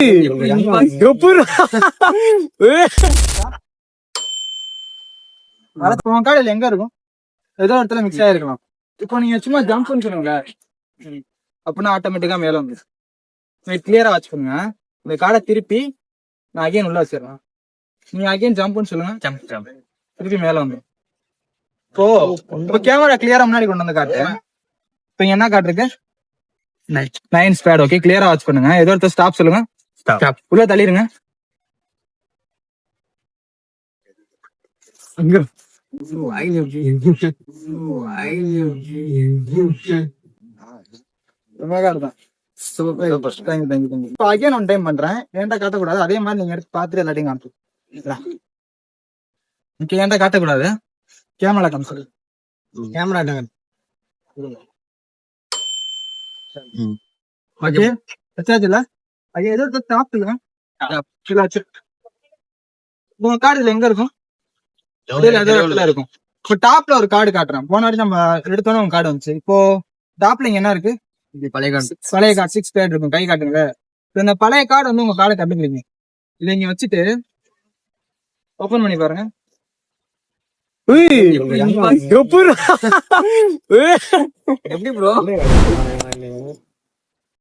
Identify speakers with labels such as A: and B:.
A: உன் காலையில எங்க இருக்கும்? ஏதோ இடத்துல மிக்ஸ் ஆயிருக்கலாம். இப்போ நீங்க சும்மா ஜம்ப்னு சொல்லுங்க அப்படின்னா ஆட்டோமேட்டிக்கா மேல வந்து கிளியரா வச்சுக்கோங்க. இந்த காடை திருப்பி நான் அகைன் உள்ள வச்சிடறேன். நீங்க அகைன் ஜம்ப்னு சொல்லுங்க. ஜம்ப் திருப்பி மேல வந்து இப்போ கேமரா கிளியரா முன்னாடி கொண்டு வந்து காட்டு. இப்போ என்ன காட்டுருக்கு? 9 ஸ்பேட். ஓகே, கிளியரா வாட்ச் பண்ணுங்க. ஏதோ ஒருத்தர் ஸ்டாப் சொல்லுங்க. ஸ்டாப். உள்ள தள்ளிருங்க. அங்க அகைன் ஒன் டைம் பண்றேன். ஏன்டா காட்டக்கூடாது? அதே மாதிரி நீங்க எடுத்து பார்த்துட்டு எல்லாத்தையும் காமிச்சு ஏன்டா காட்டக்கூடாது? கேமரா காமிச்சு கேமரா ஓகே வச்சாச்சுல. ஐயா ஏதோ சாப்பிட்டுங்க. உங்க கார்டு இதுல எங்க இருக்கும்? இருக்கும். இப்போ டாப்ல ஒரு கார்டு காட்டுறேன். போன வாட்டி நம்ம எடுத்தோன்னு உங்க கார்டு வந்துச்சு. இப்போ டாப்ல இங்க என்ன இருக்கு? பழைய கார்டு 6 பேட் இருக்கும். கை காட்டுங்க. இந்த பழைய கார்டு வந்து உங்க கார்டை கண்டுக்கிறீங்க. இதை இங்க வச்சுட்டு ஓபன் பண்ணி பாருங்க. எப்படி ப்ரோ?